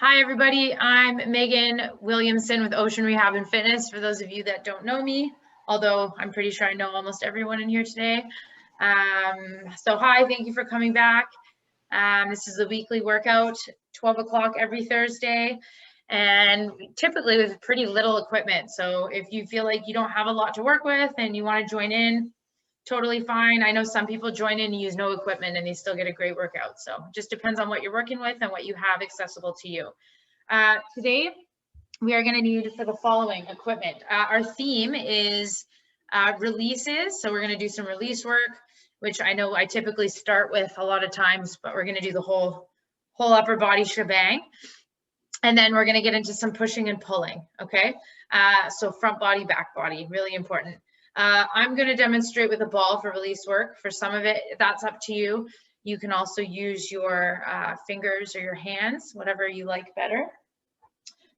Hi, everybody. I'm Megan Williamson with Ocean Rehab and Fitness, for those of you that don't know me, although I'm pretty sure I know almost everyone in here today. So hi, thank you for coming back. This is a weekly workout, 12 o'clock every Thursday, and typically with pretty little equipment. So if you feel like you don't have a lot to work with and you want to join in, totally fine. I know some people join in and use no equipment and they still get a great workout. So it just depends on what you're working with and what you have accessible to you. Today, we are going to need for the following equipment. Our theme is releases. So we're going to do some release work, which I know I typically start with a lot of times, but we're going to do the whole upper body shebang. And then we're going to get into some pushing and pulling. Okay. So front body, back body, really important. I'm going to demonstrate with a ball for release work. For some of it, that's up to you. You can also use your fingers or your hands, whatever you like better.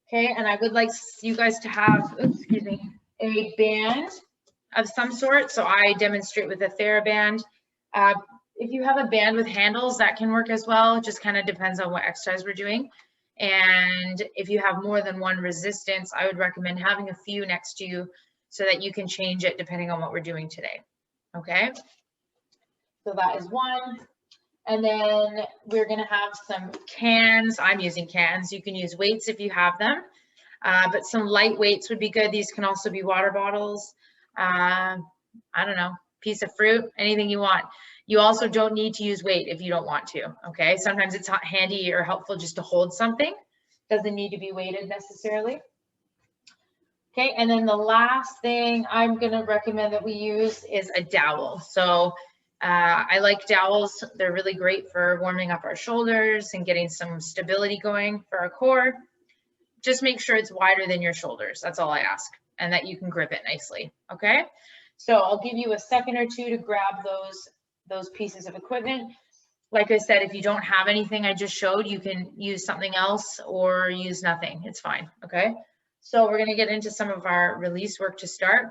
Okay, and I would like you guys to have, excuse me, a band of some sort. So I demonstrate with a TheraBand. If you have a band with handles, that can work as well. It just kind of depends on what exercise we're doing. And if you have more than one resistance, I would recommend having a few next to you so that you can change it depending on what we're doing today. Okay, so that is one. And then we're going to have some cans. I'm using cans. You can use weights if you have them, but some light weights would be good. These can also be water bottles. I don't know, piece of fruit, anything you want. You also don't need to use weight if you don't want to. Okay, sometimes it's handy or helpful just to hold something. Doesn't need to be weighted necessarily. Okay, and then the last thing I'm going to recommend that we use is a dowel. So I like dowels. They're really great for warming up our shoulders and getting some stability going for our core. Just make sure it's wider than your shoulders. That's all I ask, and that you can grip it nicely. Okay, so I'll give you a second or two to grab those pieces of equipment. Like I said, if you don't have anything I just showed, you can use something else or use nothing. It's fine. Okay. So we're going to get into some of our release work to start.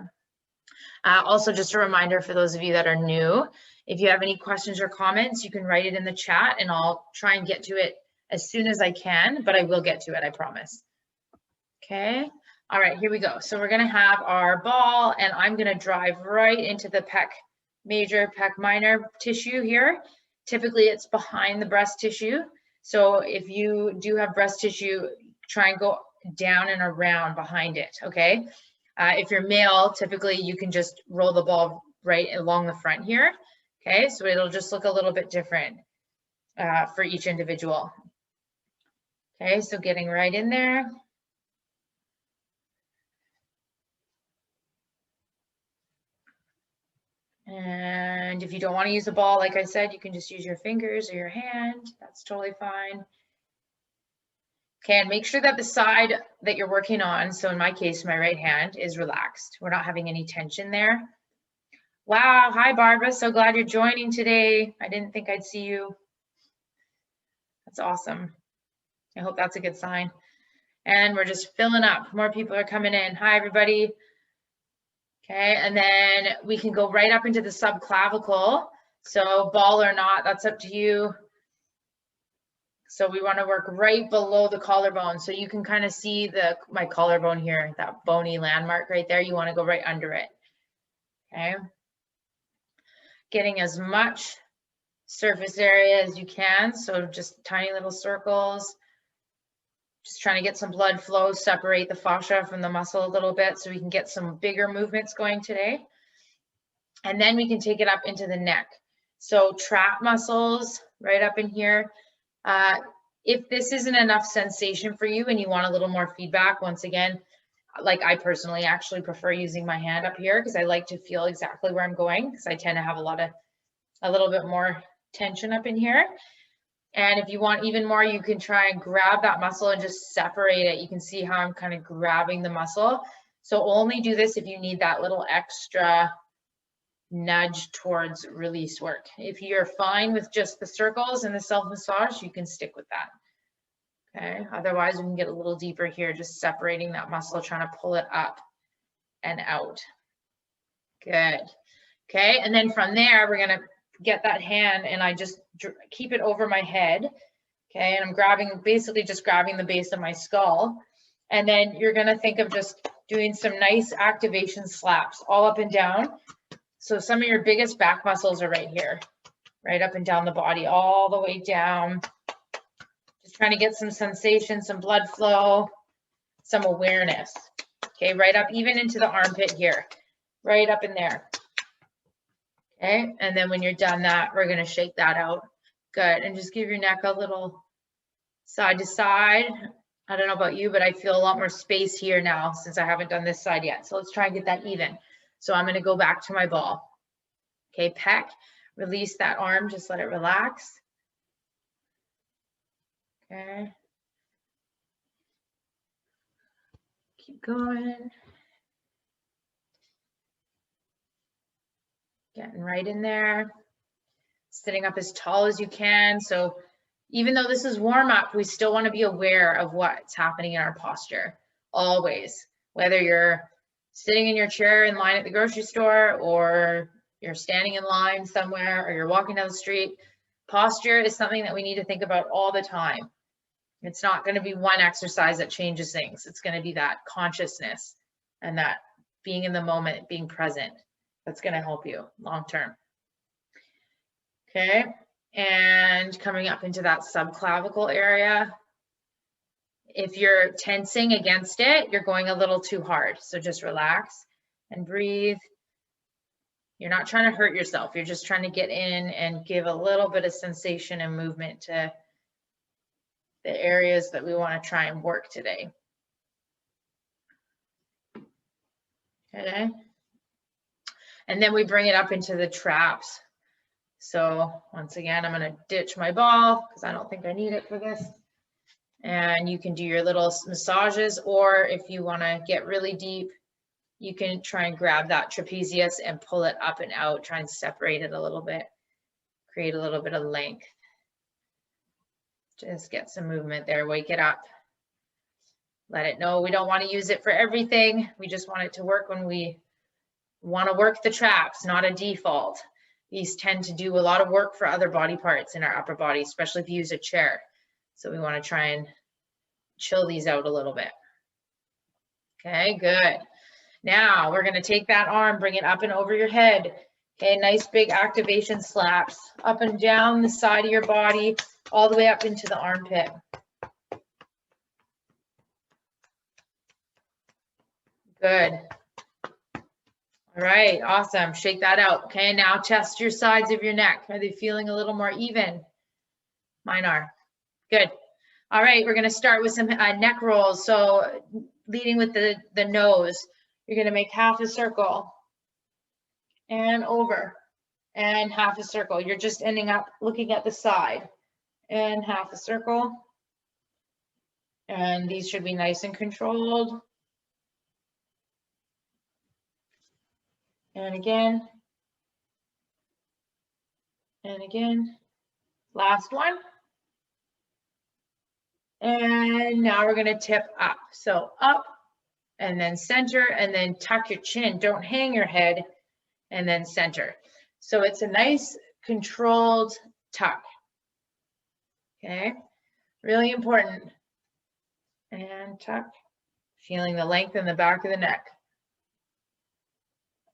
Also, just a reminder for those of you that are new, if you have any questions or comments, you can write it in the chat and I'll try and get to it as soon as I can, but I will get to it, I promise. Okay. All right, here we go. So we're going to have our ball and I'm going to drive right into the pec major, pec minor tissue here. Typically, it's behind the breast tissue. So if you do have breast tissue, try and go down and around behind it, okay? If you're male, typically you can just roll the ball right along the front here, okay? So it'll just look a little bit different for each individual. Okay, so getting right in there. And if you don't want to use a ball, like I said, you can just use your fingers or your hand. That's totally fine. Okay, and make sure that the side that you're working on, so in my case, my right hand, is relaxed. We're not having any tension there. Wow, hi Barbara, so glad you're joining today. I didn't think I'd see you. That's awesome. I hope that's a good sign. And we're just filling up. More people are coming in. Hi, everybody. Okay, and then we can go right up into the subclavicle. So ball or not, that's up to you. So we want to work right below the collarbone. So you can kind of see my collarbone here, that bony landmark right there. You want to go right under it. Okay. Getting as much surface area as you can. So just tiny little circles. Just trying to get some blood flow, separate the fascia from the muscle a little bit so we can get some bigger movements going today. And then we can take it up into the neck. So trap muscles right up in here. If this isn't enough sensation for you and you want a little more feedback, once again, like I personally actually prefer using my hand up here because I like to feel exactly where I'm going because I tend to have a little bit more tension up in here. And if you want even more, you can try and grab that muscle and just separate it. You can see how I'm kind of grabbing the muscle. So only do this if you need that little extra nudge towards release work. If you're fine with just the circles and the self-massage, you can stick with that. Okay, otherwise we can get a little deeper here, just separating that muscle, trying to pull it up and out. Good. Okay, and then from there, we're gonna get that hand and I just keep it over my head. Okay, and I'm grabbing, basically just grabbing the base of my skull. And then you're gonna think of just doing some nice activation slaps all up and down. So some of your biggest back muscles are right here, right up and down the body, all the way down. Just trying to get some sensation, some blood flow, some awareness. Okay, right up even into the armpit here, right up in there. Okay, and then when you're done that, we're gonna shake that out. Good, and just give your neck a little side to side. I don't know about you, but I feel a lot more space here now since I haven't done this side yet. So let's try and get that even. So I'm gonna go back to my ball. Okay, peck, release that arm, just let it relax. Okay. Keep going. Getting right in there. Sitting up as tall as you can. So even though this is warm up, we still want to be aware of what's happening in our posture, always. Whether you're sitting in your chair in line at the grocery store, or you're standing in line somewhere, or you're walking down the street, posture is something that we need to think about all the time. It's not going to be one exercise that changes things. It's going to be that consciousness and that being in the moment, being present. That's going to help you long term. Okay. And coming up into that subclavicle area. If you're tensing against it, you're going a little too hard. So just relax and breathe. You're not trying to hurt yourself. You're just trying to get in and give a little bit of sensation and movement to the areas that we want to try and work today. Okay. And then we bring it up into the traps. So once again, I'm going to ditch my ball because I don't think I need it for this. And you can do your little massages, or if you want to get really deep, you can try and grab that trapezius and pull it up and out, try and separate it a little bit, create a little bit of length. Just get some movement there, wake it up. Let it know we don't want to use it for everything. We just want it to work when we want to work the traps, not a default. These tend to do a lot of work for other body parts in our upper body, especially if you use a chair. So we want to try and chill these out a little bit. Okay, good. Now we're going to take that arm, bring it up and over your head. Okay, nice big activation slaps up and down the side of your body, all the way up into the armpit. Good. All right, awesome. Shake that out. Okay, now test your sides of your neck. Are they feeling a little more even? Mine are. Good. All right, we're going to start with some neck rolls. So leading with the nose, you're going to make half a circle and over and half a circle. You're just ending up looking at the side and half a circle. And these should be nice and controlled. And again. And again. Last one. And now we're going to tip up. So up and then center and then tuck your chin. Don't hang your head and then center. So it's a nice controlled tuck. Okay, really important. And tuck, feeling the length in the back of the neck.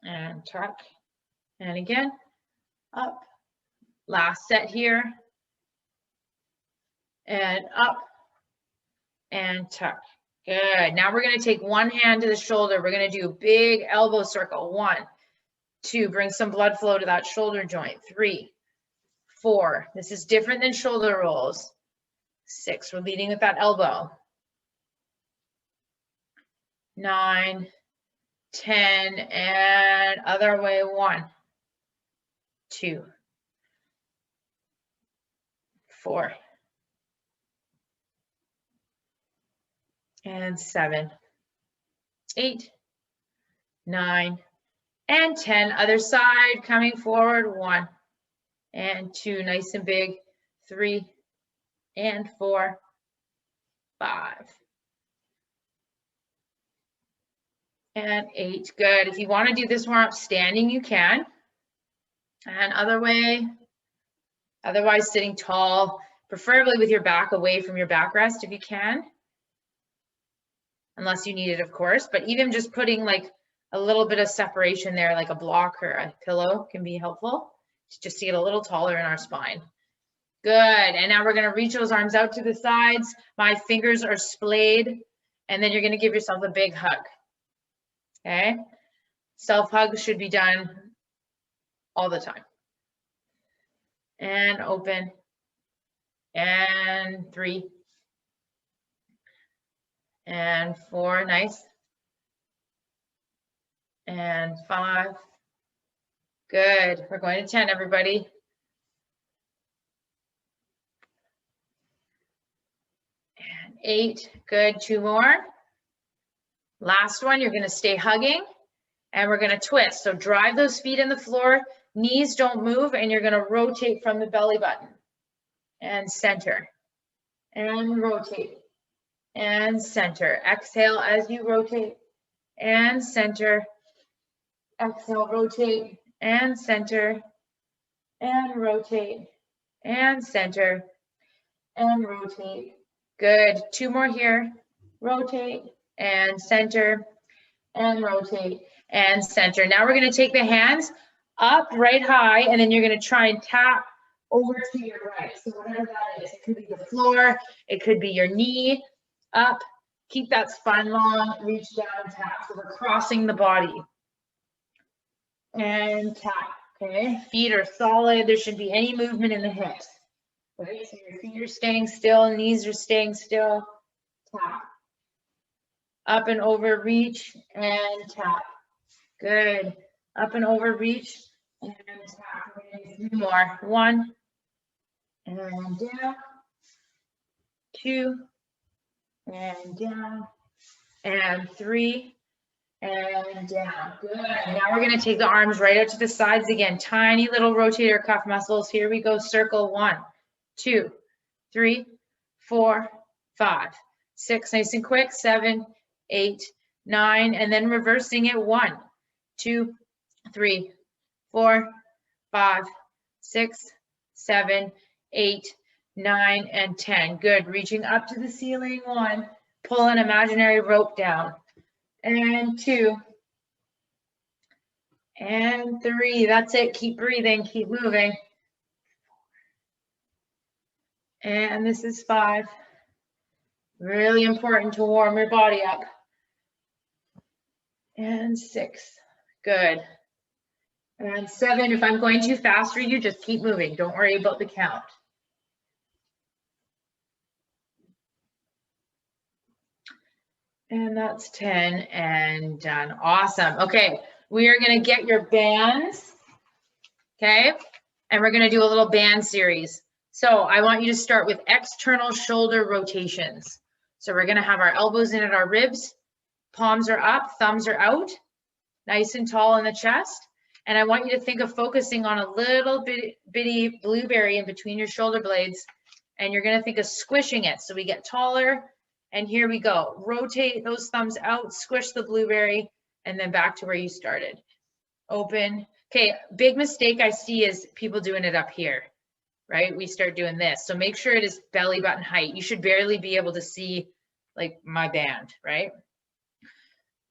And tuck. And again, up. Last set here. And up. And tuck. Good. Now we're going to take one hand to the shoulder. We're going to do a big elbow circle. 1, 2, bring some blood flow to that shoulder joint. 3, 4. This is different than shoulder rolls. 6, we're leading with that elbow. 9, 10, and other way. 1, 2, 4. And 7, 8, 9, and 10. Other side, coming forward. 1 and 2, nice and big. 3 and 4, 5 and 8. Good. If you want to do this warm up standing, you can. And other way. Otherwise, sitting tall. preferably with your back away from your backrest if you can, unless you need it, of course, but even just putting like a little bit of separation there, like a block or a pillow, can be helpful just to get a little taller in our spine. Good, and now we're gonna reach those arms out to the sides. My fingers are splayed, and then you're gonna give yourself a big hug, okay? Self-hug should be done all the time. And open, and 3, and 4, nice, and 5, good. We're going to 10, everybody. And 8, good, 2 more. Last one, you're gonna stay hugging, and we're gonna twist. So drive those feet in the floor, knees don't move, and you're gonna rotate from the belly button. And center, and rotate, and center. Exhale as you rotate, and center. Exhale, rotate, and center, and rotate, and center, and rotate. Good, 2 more here. Rotate, and center, and rotate, and center. Now we're gonna take the hands up right high, and then you're gonna try and tap over to your right. So whatever that is, it could be the floor, it could be your knee, up. Keep that spine long, reach down, tap. So we're crossing the body. And tap, okay? Feet are solid. There shouldn't be any movement in the hips. Right? So your feet are staying still, knees are staying still. Tap. Up and over, reach, and tap. Good. Up and over, reach, and tap. We're gonna do 3 more. 1, and down, 2, and down, and 3, and down. Good. Now we're going to take the arms right out to the sides again. Tiny little rotator cuff muscles. Here we go. Circle. 1, 2, 3, 4, 5, 6. Nice and quick. 7, 8, 9, and then reversing it. 1, 2, 3, 4, 5, 6, 7, 8, 9, and 10. Good. Reaching up to the ceiling. 1. Pull an imaginary rope down. And 2. And 3. That's it. Keep breathing. Keep moving. And this is 5. Really important to warm your body up. And 6. Good. And 7. If I'm going too fast for you, just keep moving. Don't worry about the count. And that's 10 and done. Awesome. Okay, we are going to get your bands. Okay, and we're going to do a little band series. So I want you to start with external shoulder rotations. So we're going to have our elbows in at our ribs, palms are up, thumbs are out, nice and tall in the chest. And I want you to think of focusing on a little bitty blueberry in between your shoulder blades. And you're going to think of squishing it so we get taller. And here we go. Rotate those thumbs out, squish the blueberry, and then back to where you started. Open. Okay, big mistake I see is people doing it up here, right? We start doing this. So make sure it is belly button height. You should barely be able to see like my band, right?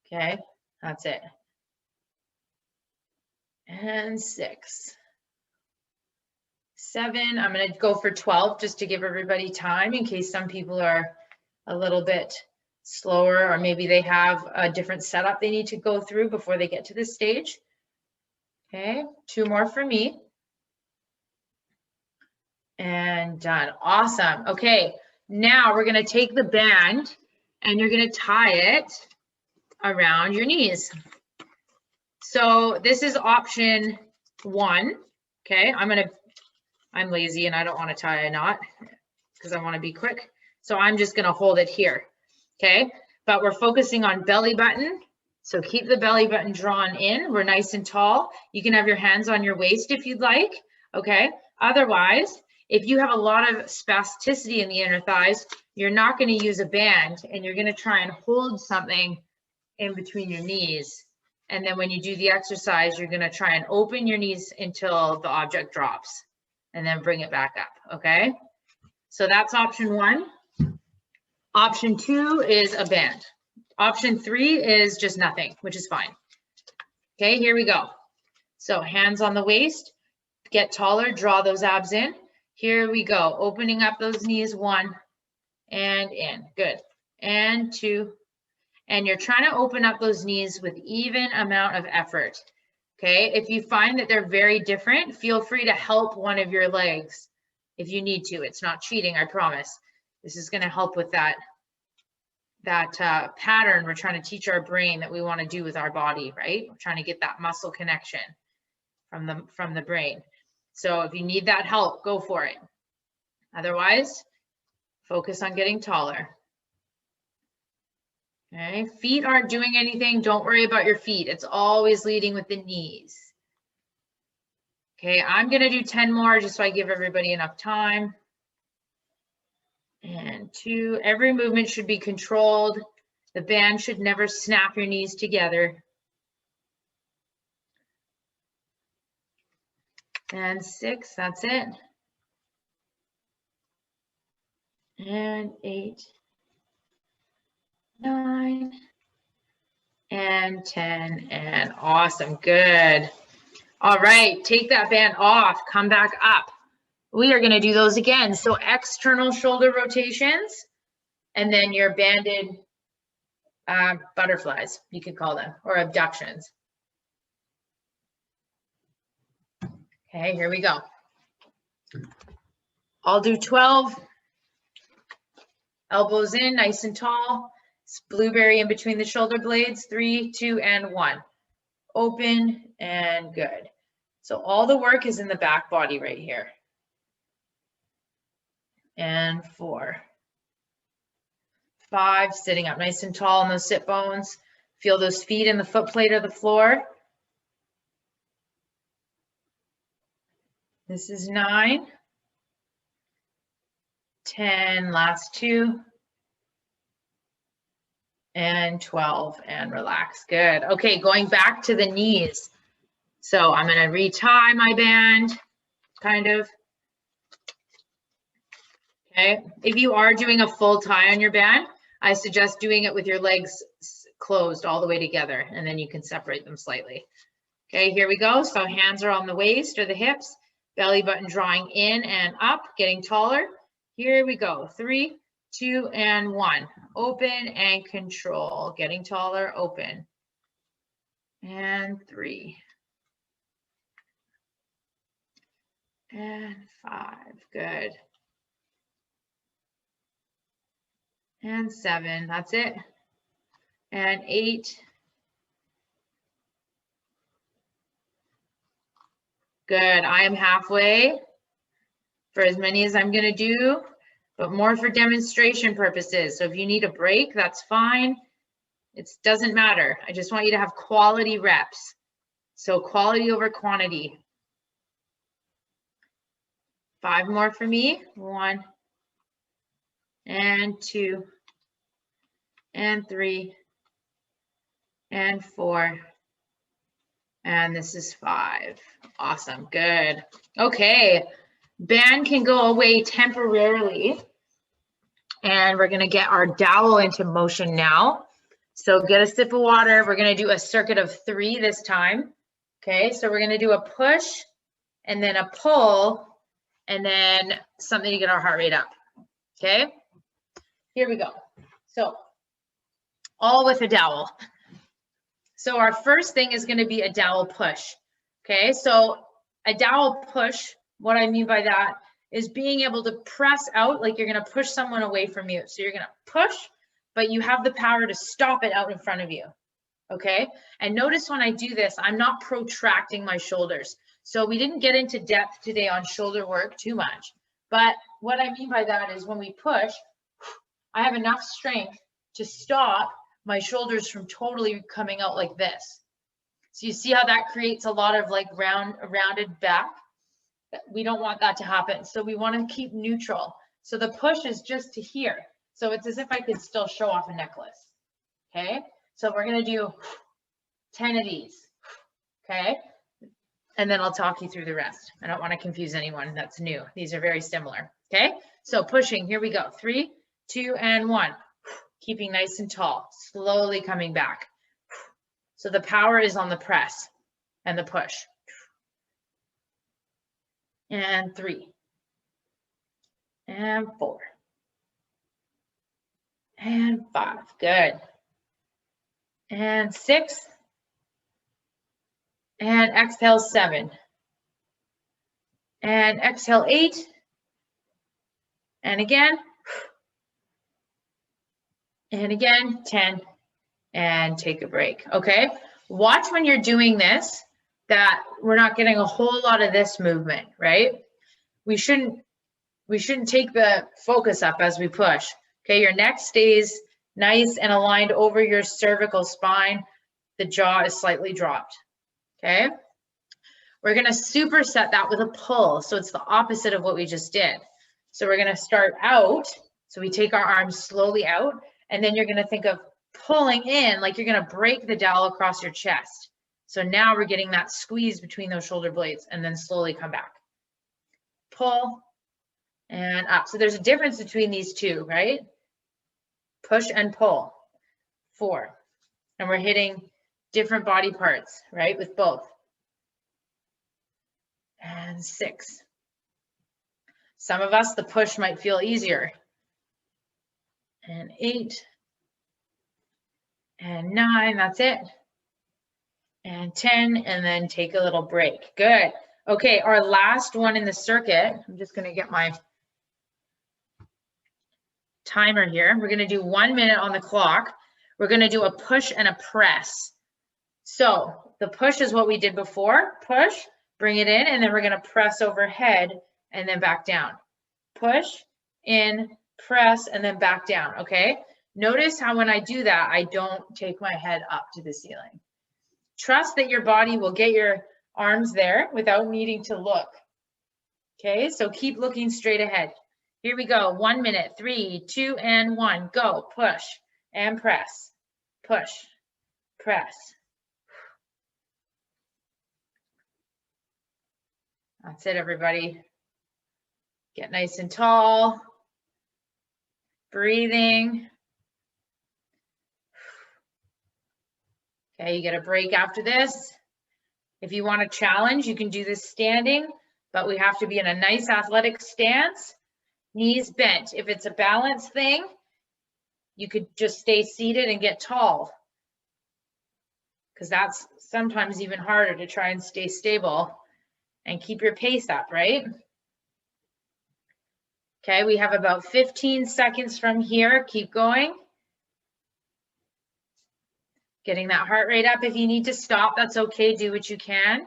Okay, that's it. And 6. 7, I'm gonna go for 12 just to give everybody time in case some people are a little bit slower, or maybe they have a different setup they need to go through before they get to this stage. Okay, 2 more for me. And done. Awesome. Okay, now we're going to take the band and you're going to tie it around your knees. So this is option 1. Okay, I'm lazy and I don't want to tie a knot because I want to be quick. So I'm just going to hold it here. Okay, but we're focusing on belly button. So keep the belly button drawn in. We're nice and tall. You can have your hands on your waist if you'd like. Okay, otherwise, if you have a lot of spasticity in the inner thighs, you're not going to use a band and you're going to try and hold something in between your knees. And then when you do the exercise, you're going to try and open your knees until the object drops and then bring it back up. Okay, So that's option 1. Option 2 is a band. Option 3 is just nothing, which is fine. Okay, here we go. So hands on the waist, get taller, draw those abs in. Here we go, opening up those knees, 1 and in, good. And 2, and you're trying to open up those knees with even amount of effort. Okay, if you find that they're very different, feel free to help one of your legs if you need to. It's not cheating, I promise. This is going to help with that pattern we're trying to teach our brain that we want to do with our body, right? We're trying to get that muscle connection from the brain. So if you need that help, go for it. Otherwise, focus on getting taller. Okay, feet aren't doing anything. Don't worry about your feet. It's always leading with the knees. Okay, I'm going to do 10 more just so I give everybody enough time. And 2, every movement should be controlled. The band should never snap your knees together. And 6, that's it. And 8, 9, and 10, and awesome, good. All right, take that band off, come back up. We are gonna do those again. So external shoulder rotations, and then your banded butterflies, you could call them, or abductions. Okay, here we go. I'll do 12. Elbows in, nice and tall. It's blueberry in between the shoulder blades. 3, 2, and 1. Open and good. So all the work is in the back body right here. And 4. 5, sitting up nice and tall on those sit bones. Feel those feet in the foot plate of the floor. This is 9. 10, last 2. And 12, and relax. Good. Okay, going back to the knees. So I'm going to retie my band, kind of. Okay, if you are doing a full tie on your band, I suggest doing it with your legs closed all the way together, and then you can separate them slightly. Okay, here we go. So hands are on the waist or the hips, belly button drawing in and up, getting taller. Here we go. 3, 2, and 1. Open and control. Getting taller, open. And 3. And 5. Good. And 7. That's it. And 8. Good. I am halfway for as many as I'm going to do, but more for demonstration purposes. So if you need a break, that's fine. It doesn't matter. I just want you to have quality reps. So quality over quantity. 5 more for me. 1, and 2, and 3, and 4, and this is 5. Awesome, good. Okay, band can go away temporarily, and we're gonna get our dowel into motion now. So get a sip of water. We're gonna do a circuit of 3 this time. Okay, so we're gonna do a push, and then a pull, and then something to get our heart rate up. Okay, here we go. So all with a dowel. So our first thing is going to be a dowel push. Okay, so a dowel push, what I mean by that is being able to press out like you're going to push someone away from you. So you're going to push, but you have the power to stop it out in front of you. Okay, and notice when I do this, I'm not protracting my shoulders. So we didn't get into depth today on shoulder work too much, but what I mean by that is when we push, I have enough strength to stop my shoulders from totally coming out like this. So you see how that creates a lot of like rounded back? We don't want that to happen. So we want to keep neutral. So the push is just to here. So it's as if I could still show off a necklace. Okay, so we're going to do 10 of these. Okay, and then I'll talk you through the rest. I don't want to confuse anyone that's new. These are very similar. Okay, So pushing, here we go. 3, 2, and 1. Keeping nice and tall, slowly coming back. So the power is on the press and the push. And 3. And 4. And 5. Good. And 6. And exhale 7. And exhale 8. And again. And again, 10. And take a break. Okay. Watch when you're doing this that we're not getting a whole lot of this movement, right? We shouldn't take the focus up as we push. Okay, your neck stays nice and aligned over your cervical spine. The jaw is slightly dropped. Okay, we're going to superset that with a pull. So it's the opposite of what we just did. So we're going to start out. So we take our arms slowly out, and then you're going to think of pulling in like you're going to break the dowel across your chest. So now we're getting that squeeze between those shoulder blades, and then slowly come back. Pull and up. So there's a difference between these two, right? Push and pull. 4. And we're hitting different body parts, right? With both. And 6. Some of us, the push might feel easier. And 8. And 9, that's it. And 10, and then take a little break. Good. Okay, our last one in the circuit, I'm just going to get my timer here. We're going to do 1 minute on the clock. We're going to do a push and a press. So the push is what we did before. Push, bring it in, and then we're going to press overhead and then back down. Push, in, press, and then back down, okay? Notice how when I do that, I don't take my head up to the ceiling. Trust that your body will get your arms there without needing to look. Okay, so keep looking straight ahead. Here we go. 1 minute. 3, 2, and 1. Go. Push and press. Push, press. That's it, everybody. Get nice and tall. Breathing. Okay, you get a break after this. If you want a challenge, you can do this standing, but we have to be in a nice athletic stance, knees bent. If it's a balance thing, you could just stay seated and get tall, because that's sometimes even harder to try and stay stable and keep your pace up, right? Okay, we have about 15 seconds from here. Keep going. Getting that heart rate up. If you need to stop, that's okay. Do what you can.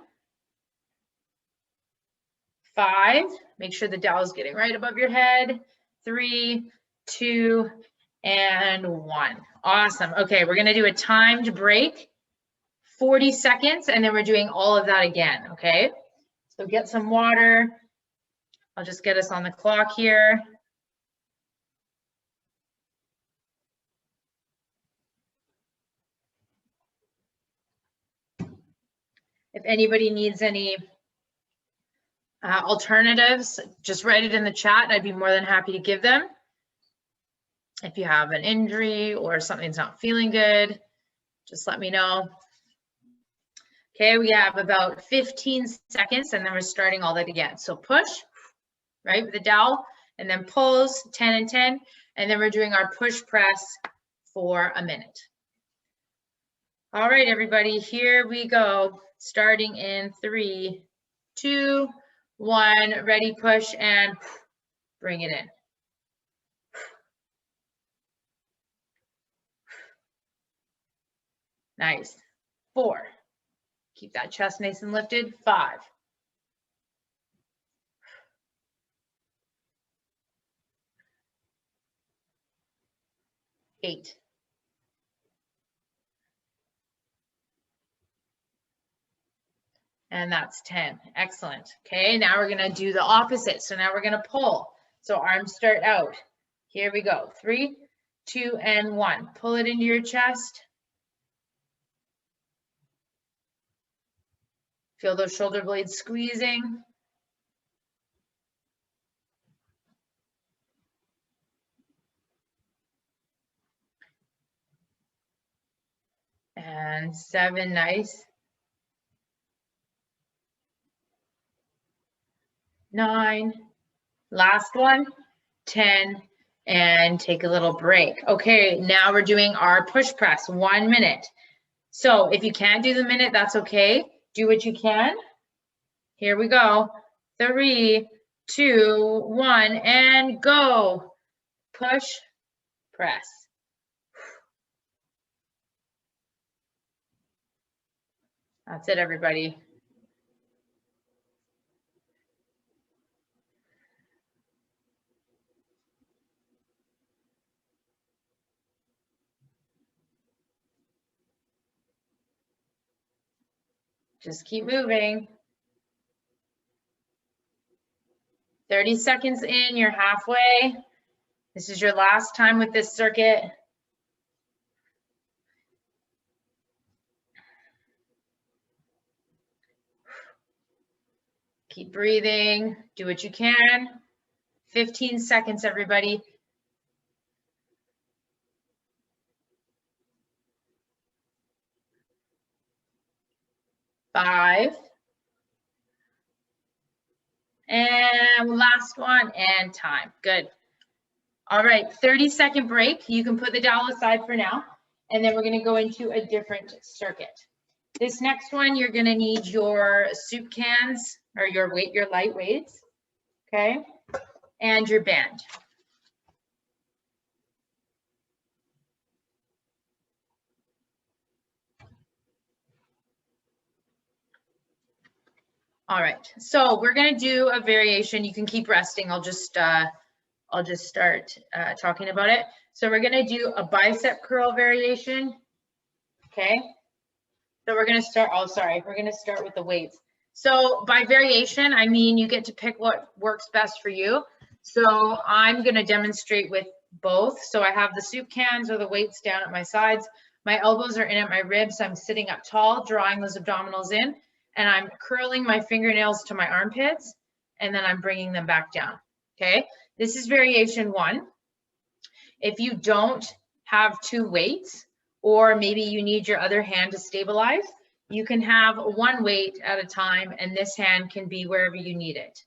5. Make sure the dowel is getting right above your head. 3, 2, and 1. Awesome. Okay, we're going to do a timed break, 40 seconds, and then we're doing all of that again, okay? So get some water. I'll just get us on the clock here. If anybody needs any alternatives, just write it in the chat and I'd be more than happy to give them. If you have an injury or something's not feeling good, just let me know. Okay, we have about 15 seconds and then we're starting all that again. So push, right, with the dowel, and then pulls, 10 and 10, and then we're doing our push press for a minute. All right, everybody, here we go. Starting in 3, 2, 1, ready, push, and bring it in. Nice. 4. Keep that chest nice and lifted. 5. 8. And that's 10. Excellent. Okay, now we're going to do the opposite. So now we're going to pull. So arms start out. Here we go. 3, 2, and 1. Pull it into your chest. Feel those shoulder blades squeezing. and 7, nice. 9, last one, 10, and take a little break. Okay, now we're doing our push press, 1 minute. So if you can't do the minute, that's okay. Do what you can. Here we go. 3, 2, 1, and go. Push, press. That's it, everybody. Just keep moving. 30 seconds in, you're halfway. This is your last time with this circuit. Keep breathing, do what you can. 15 seconds, everybody. 5. And last one, and time. Good. All right, 30-second break. You can put the dowel aside for now, and then we're going to go into a different circuit. This next one, you're going to need your soup cans or your light weights, okay, and your band. All right, so we're going to do a variation. You can keep resting. I'll just start talking about it. So we're going to do a bicep curl variation. Okay. So we're going to start. Oh, sorry. We're going to start with the weights. So by variation, I mean you get to pick what works best for you. So I'm going to demonstrate with both. So I have the soup cans or the weights down at my sides. My elbows are in at my ribs. I'm sitting up tall, drawing those abdominals in, and I'm curling my fingernails to my armpits, and then I'm bringing them back down. Okay. This is variation 1. If you don't have 2 weights, or maybe you need your other hand to stabilize, you can have 1 weight at a time, and this hand can be wherever you need it,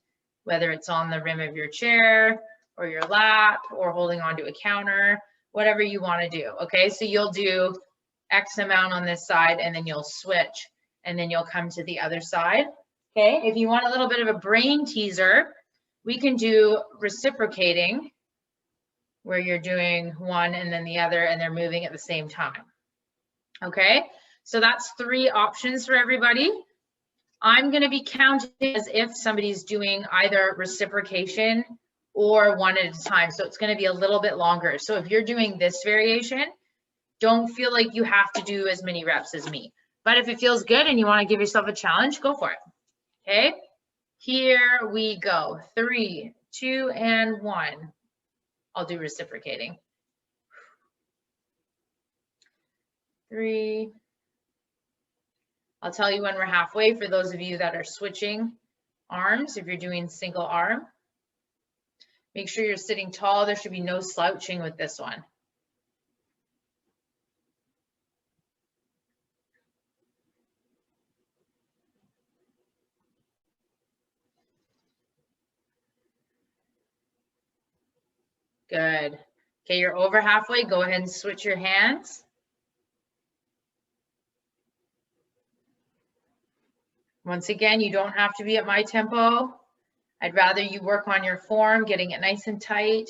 whether it's on the rim of your chair or your lap or holding onto a counter, whatever you want to do. Okay, so you'll do X amount on this side, and then you'll switch, and then you'll come to the other side. Okay, if you want a little bit of a brain teaser, we can do reciprocating, where you're doing one and then the other, and they're moving at the same time. Okay, so that's 3 options for everybody. I'm going to be counting as if somebody's doing either reciprocation or one at a time. So it's going to be a little bit longer. So if you're doing this variation, don't feel like you have to do as many reps as me. But if it feels good and you want to give yourself a challenge, go for it. Okay, here we go. 3, 2, and 1. I'll do reciprocating. 3. I'll tell you when we're halfway for those of you that are switching arms. If you're doing single arm, make sure you're sitting tall. There should be no slouching with this one. Good. Okay, you're over halfway. Go ahead and switch your hands. Once again, you don't have to be at my tempo. I'd rather you work on your form, getting it nice and tight.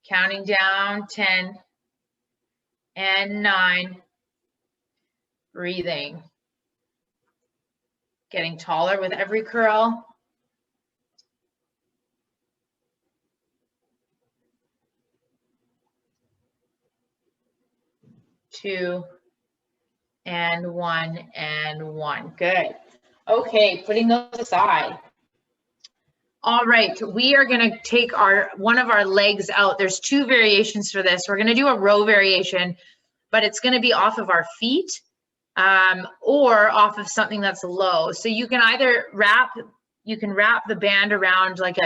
Counting down, 10 and 9. Breathing. Getting taller with every curl. 2 and 1 and 1. Good. Okay, putting those aside. All right, we are going to take one of our legs out. There's 2 variations for this. We're going to do a row variation, but it's going to be off of our feet or off of something that's low. So you can either wrap the band around like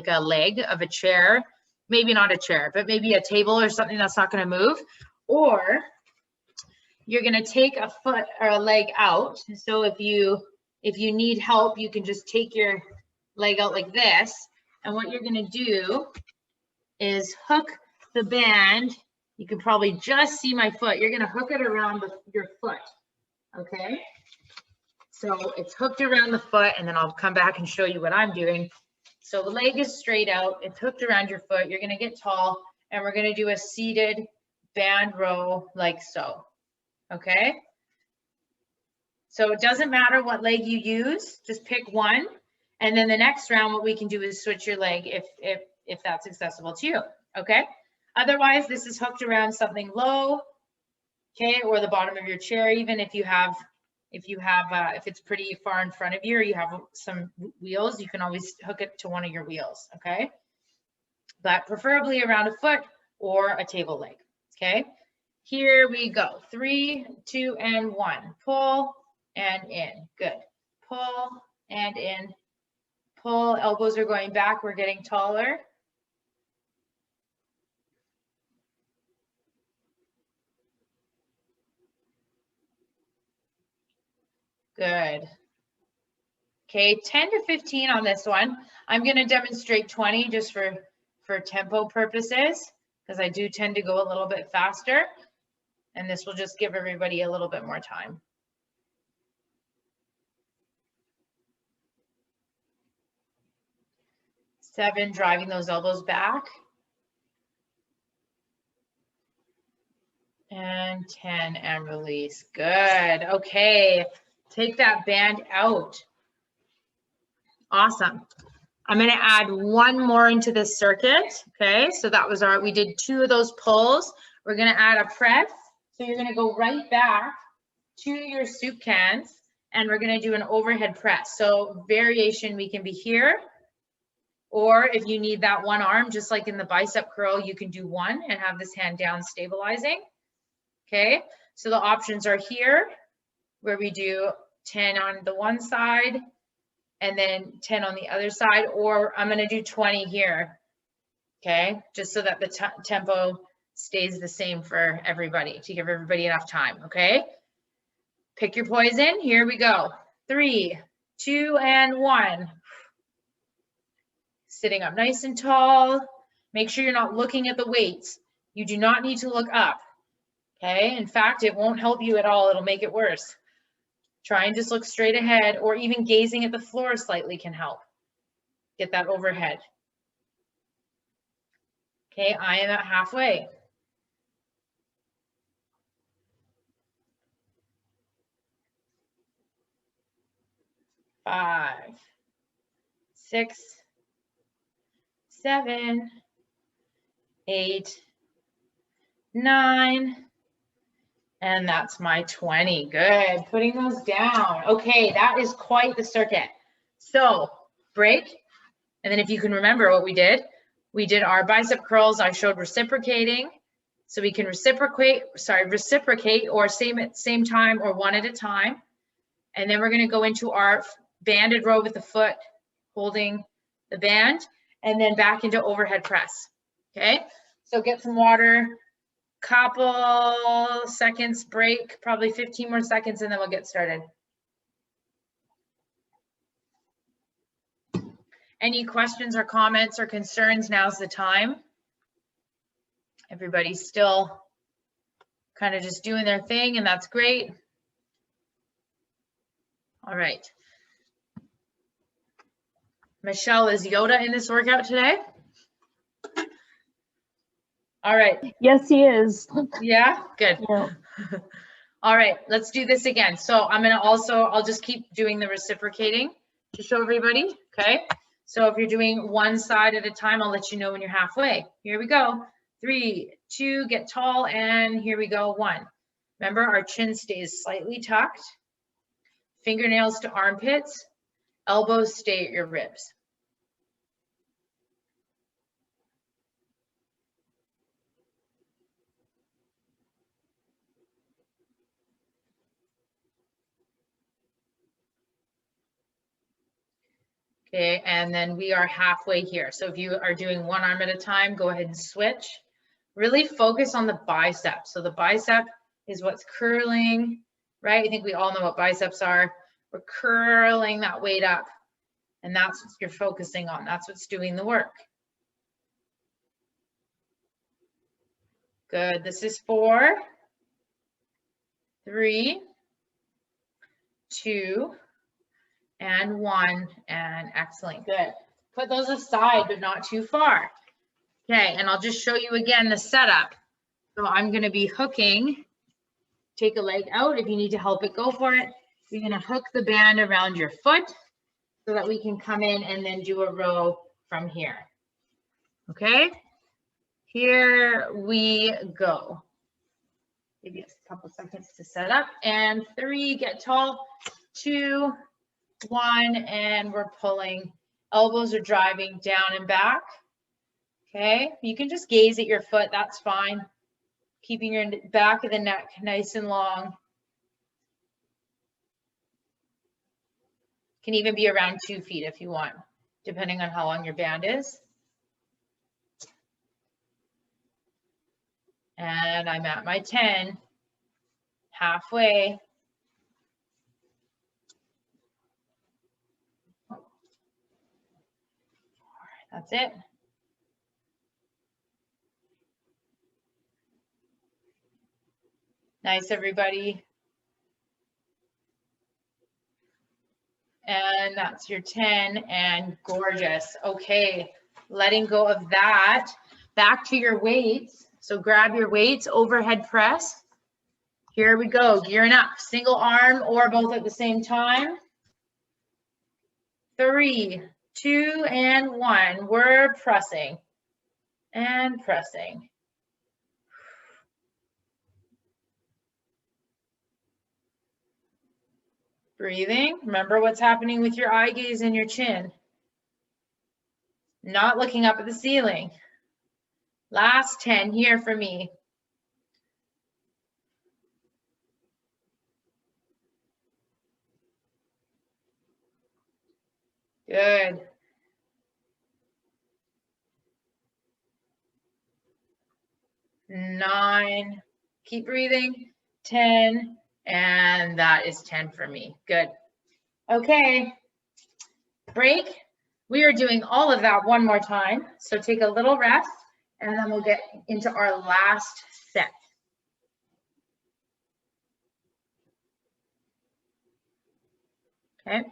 a leg of a chair, maybe not a chair, but maybe a table or something that's not going to move. Or you're going to take a foot or a leg out. So if you need help, you can just take your leg out like this. And what you're going to do is hook the band. You can probably just see my foot. You're going to hook it around your foot. Okay. So it's hooked around the foot, and then I'll come back and show you what I'm doing. So the leg is straight out. It's hooked around your foot. You're going to get tall, and we're going to do a seated band row like so. Okay. So it doesn't matter what leg you use, just pick one. And then the next round, what we can do is switch your leg if that's accessible to you. Okay. Otherwise, this is hooked around something low, okay, or the bottom of your chair. Even if it's pretty far in front of you, or you have some wheels, you can always hook it to one of your wheels. Okay. But preferably around a foot or a table leg. Okay. Here we go. 3, 2, and 1. Pull and in. Good. Pull and in. Pull. Elbows are going back. We're getting taller. Good. Okay, 10 to 15 on this one. I'm going to demonstrate 20 just for tempo purposes, because I do tend to go a little bit faster. And this will just give everybody a little bit more time. Seven, driving those elbows back. And 10, and release. Good. Okay, take that band out. Awesome. I'm going to add one more into this circuit. Okay, so that was we did 2 of those pulls. We're going to add a press. So you're going to go right back to your soup cans, and we're going to do an overhead press. So variation, we can be here, or if you need that one arm, just like in the bicep curl, you can do one and have this hand down stabilizing. Okay, so the options are here, where we do 10 on the one side and then 10 on the other side, or I'm going to do 20 here. Okay, just so that the tempo stays the same for everybody, to give everybody enough time. Okay, pick your poison. Here we go. 3, 2, and 1. Sitting up nice and tall. Make sure you're not looking at the weights. You do not need to look up. Okay, in fact, it won't help you at all. It'll make it worse. Try and just look straight ahead, or even gazing at the floor slightly can help. Get that overhead. Okay, I am at halfway. 5, 6, 7, 8, 9, and that's my 20. Good. Putting those down. Okay, that is quite the circuit. So break, and then if you can remember what we did our bicep curls. I showed reciprocating, so we can reciprocate or same time or one at a time. And then we're going to go into our banded row with the foot holding the band, and then back into overhead press. Okay, so get some water, couple seconds break, probably 15 more seconds, and then we'll get started. Any questions or comments or concerns? Now's the time. Everybody's still kind of just doing their thing, and that's great. All right. Michelle, is Yoda in this workout today? All right. Yes, he is. Yeah, good. Yeah. All right, let's do this again. So I'll just keep doing the reciprocating to show everybody, okay? So if you're doing one side at a time, I'll let you know when you're halfway. Here we go. 3, 2, get tall, and here we go, 1. Remember, our chin stays slightly tucked. Fingernails to armpits. Elbows stay at your ribs. Okay, and then we are halfway here. So if you are doing one arm at a time, go ahead and switch. Really focus on the bicep. So the bicep is what's curling, right? I think we all know what biceps are. We're curling that weight up, and that's what you're focusing on. That's what's doing the work. Good. This is 4, 3, 2, and 1, and excellent. Good. Put those aside, but not too far. Okay, and I'll just show you again the setup. So I'm going to be hooking. Take a leg out. If you need to help it, go for it. You're going to hook the band around your foot so that we can come in and then do a row from here. Okay, here we go. Give you a couple seconds to set up. And 3, get tall. 2, 1, and we're pulling. Elbows are driving down and back. Okay, you can just gaze at your foot. That's fine. Keeping your back of the neck nice and long. Can even be around 2 feet if you want, depending on how long your band is. And I'm at my 10, halfway. That's it. Nice, everybody. And that's your 10, and gorgeous. Okay, letting go of that. Back to your weights. So grab your weights, overhead press. Here we go, gearing up. Single arm or both at the same time. 3, 2, and 1. We're pressing and pressing. Breathing. Remember what's happening with your eye gaze and your chin. Not looking up at the ceiling. Last 10 here for me. Good. 9. Keep breathing. 10. And that is 10 for me. Good. Okay. Break. We are doing all of that one more time. So take a little rest, and then we'll get into our last set. Okay.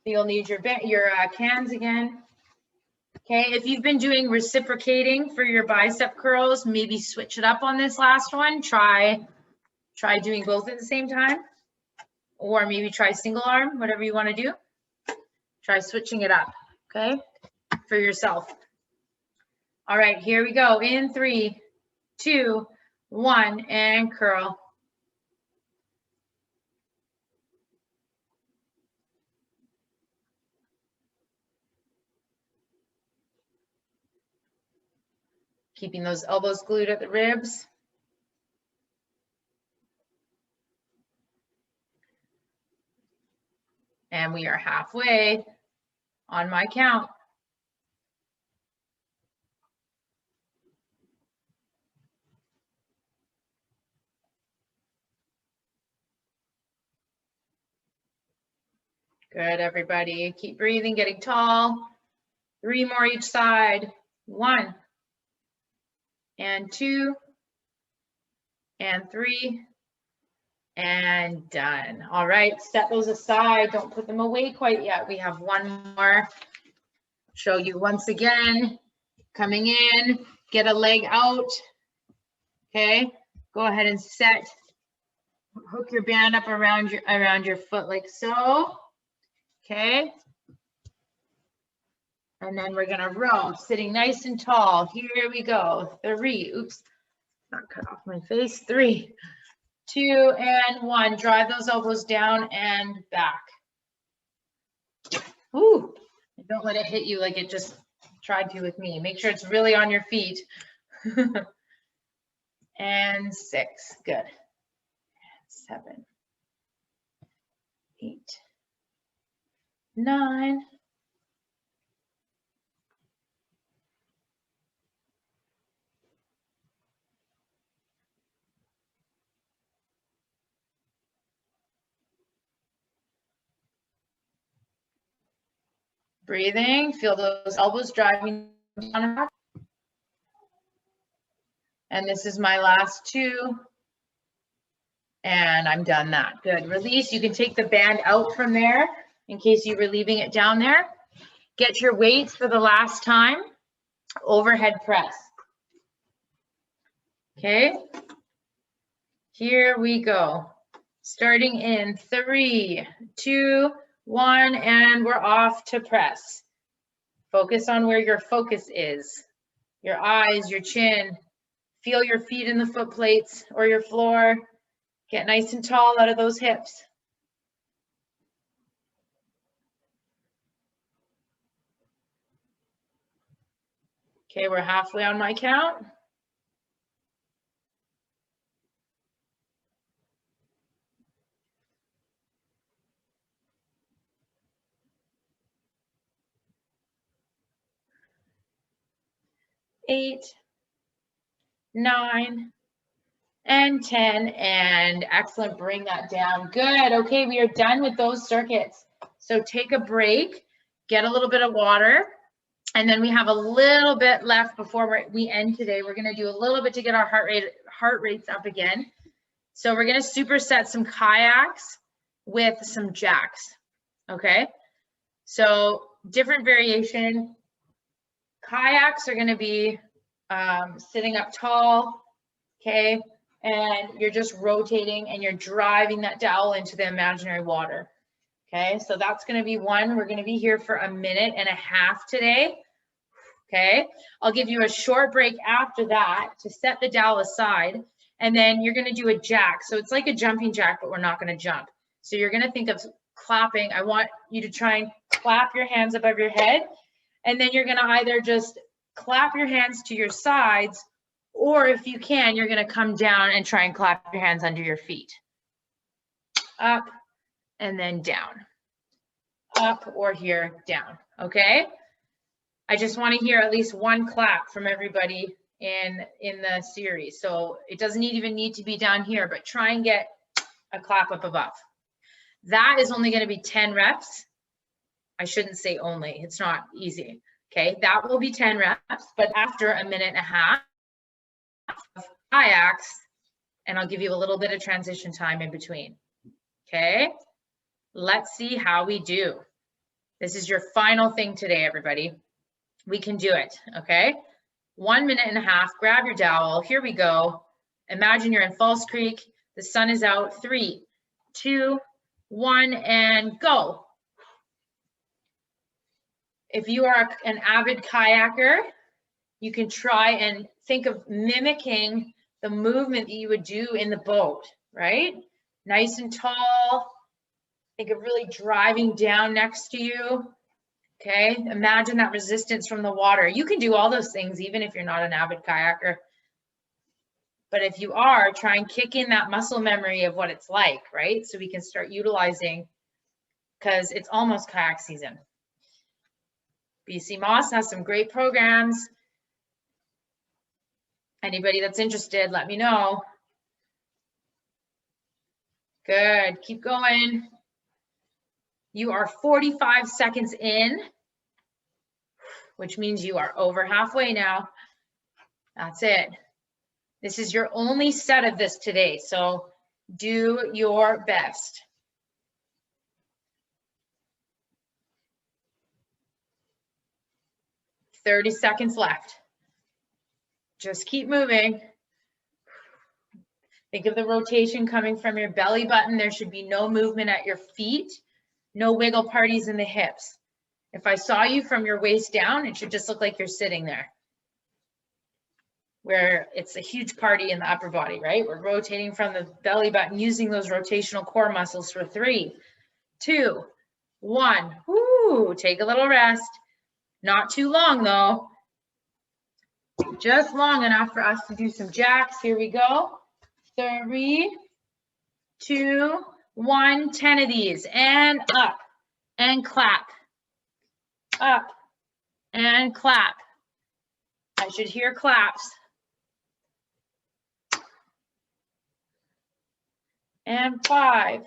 You'll need your cans again. Okay, if you've been doing reciprocating for your bicep curls, maybe switch it up on this last one. Try doing both at the same time, or maybe try single arm, whatever you want to do. Try switching it up, okay, for yourself. All right, here we go. In 3, 2, 1, and curl. Keeping those elbows glued at the ribs. And we are halfway on my count. Good, everybody. Keep breathing, getting tall. 3 more each side. 1, and 2, and 3, and done. All right, set those aside. Don't put them away quite yet. We have one more. Show you once again. Coming in, get a leg out. Okay, go ahead and set. Hook your band up around your foot like so. Okay. And then we're gonna row, sitting nice and tall. Here we go. 3, oops, not cut off my face. 3, 2, and 1. Drive those elbows down and back. Ooh, don't let it hit you like it just tried to with me. Make sure it's really on your feet. And 6, good. 7, 8, 9, Breathing, feel those elbows driving down and back. And this is my last 2. And I'm done that. Good. Release. You can take the band out from there in case you were leaving it down there. Get your weights for the last time. Overhead press. Okay. Here we go. Starting in 3, 2, 1, and we're off to press. Focus on where your focus is. Your eyes, your chin. Feel your feet in the foot plates or your floor. Get nice and tall out of those hips. Okay, we're halfway on my count. Eight, 9, and 10, and excellent. Bring that down. Good. Okay, we are done with those circuits. So take a break, get a little bit of water, and then we have a little bit left before we end today. We're going to do a little bit to get our heart rates up again. So we're going to superset some kayaks with some jacks. Okay, so different variation. Kayaks are going to be sitting up tall, okay, and you're just rotating and you're driving that dowel into the imaginary water. Okay, so that's going to be one. We're going to be here for 1.5 minutes today. Okay, I'll give you a short break after that to set the dowel aside, and then you're going to do a jack. So it's like a jumping jack, but we're not going to jump. So you're going to think of clapping. I want you to try and clap your hands above your head, and then you're going to either just clap your hands to your sides, or if you can, you're going to come down and try and clap your hands under your feet. Up and then down. Up or here, down. Okay? I just want to hear at least one clap from everybody in the series. So it doesn't even need to be down here, but try and get a clap up above. That is only going to be 10 reps. I shouldn't say only. It's not easy. Okay, that will be 10 reps, but after 1.5 minutes of kayaks, and I'll give you a little bit of transition time in between. Okay, let's see how we do. This is your final thing today, everybody. We can do it, okay? 1.5 minutes, grab your dowel. Here we go. Imagine you're in False Creek. The sun is out. 3, 2, 1, and go. If you are an avid kayaker, you can try and think of mimicking the movement that you would do in the boat, right? Nice and tall. Think of really driving down next to you. Okay, imagine that resistance from the water. You can do all those things even if you're not an avid kayaker. But if you are, try and kick in that muscle memory of what it's like, right? So we can start utilizing, because it's almost kayak season. BC Moss has some great programs. Anybody that's interested, let me know. Good, keep going. You are 45 seconds in, which means you are over halfway now. That's it. This is your only set of this today, so do your best. $30 seconds left. Just keep moving. Think of the rotation coming from your belly button. There should be no movement at your feet, no wiggle parties in the hips. If I saw you from your waist down, it should just look like you're sitting there, where it's a huge party in the upper body, right? We're rotating from the belly button, using those rotational core muscles for 3, 2, 1. Woo, take a little rest. Not too long though. Just long enough for us to do some jacks. Here we go. 3, 2, 1, 10 of these, and up and clap, up and clap. I should hear claps. And 5,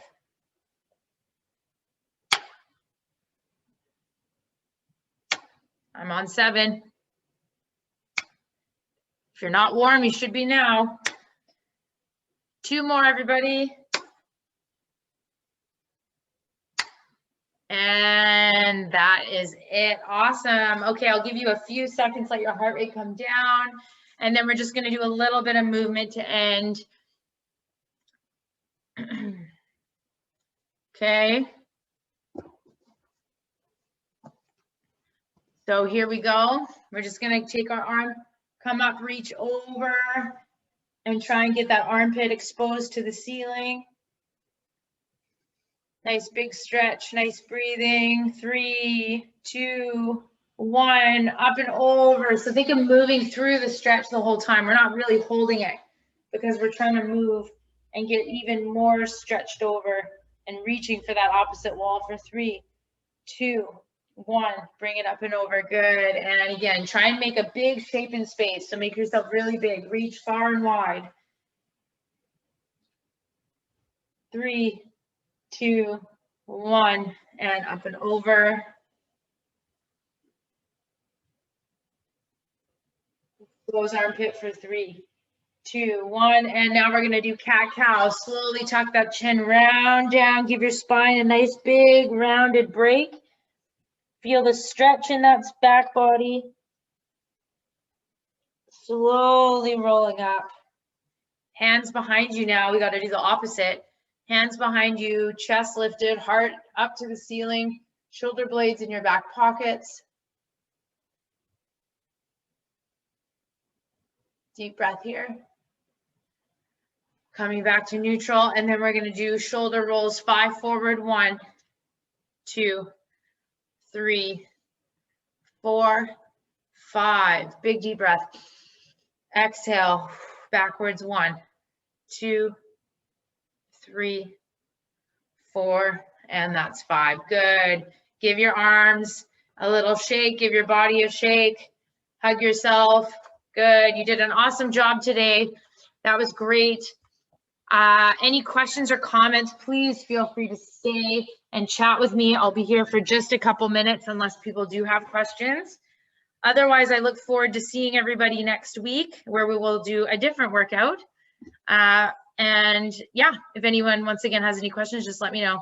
I'm on 7. If you're not warm, you should be now. 2 more, everybody. And that is it. Awesome. Okay, I'll give you a few seconds, let your heart rate come down. And then we're just going to do a little bit of movement to end. Okay. So here we go. We're just going to take our arm, come up, reach over, and try and get that armpit exposed to the ceiling. Nice big stretch, nice breathing. 3, 2, 1, up and over. So think of moving through the stretch the whole time. We're not really holding it because we're trying to move and get even more stretched over and reaching for that opposite wall for 3, 2, 1. Bring it up and over. Good. And again, try and make a big shape in space. So make yourself really big. Reach far and wide. 3, 2, 1, and up and over. Close armpit for 3, 2, 1, and now we're going to do cat-cow. Slowly tuck that chin round down. Give your spine a nice big rounded break. Feel the stretch in that back body. Slowly rolling up. Hands behind you now. We got to do the opposite. Hands behind you, chest lifted, heart up to the ceiling, shoulder blades in your back pockets. Deep breath here. Coming back to neutral, and then we're going to do shoulder rolls, 5 forward, 1, 2, 3, 4, 5. Big deep breath. Exhale, backwards, 1, 2, 3, 4, and that's 5. Good. Give your arms a little shake, give your body a shake, hug yourself. Good. You did an awesome job today. That was great. Any questions or comments, please feel free to stay and chat with me. I'll be here for just a couple minutes unless people do have questions. Otherwise, I look forward to seeing everybody next week where we will do a different workout. And yeah, if anyone once again has any questions, just let me know.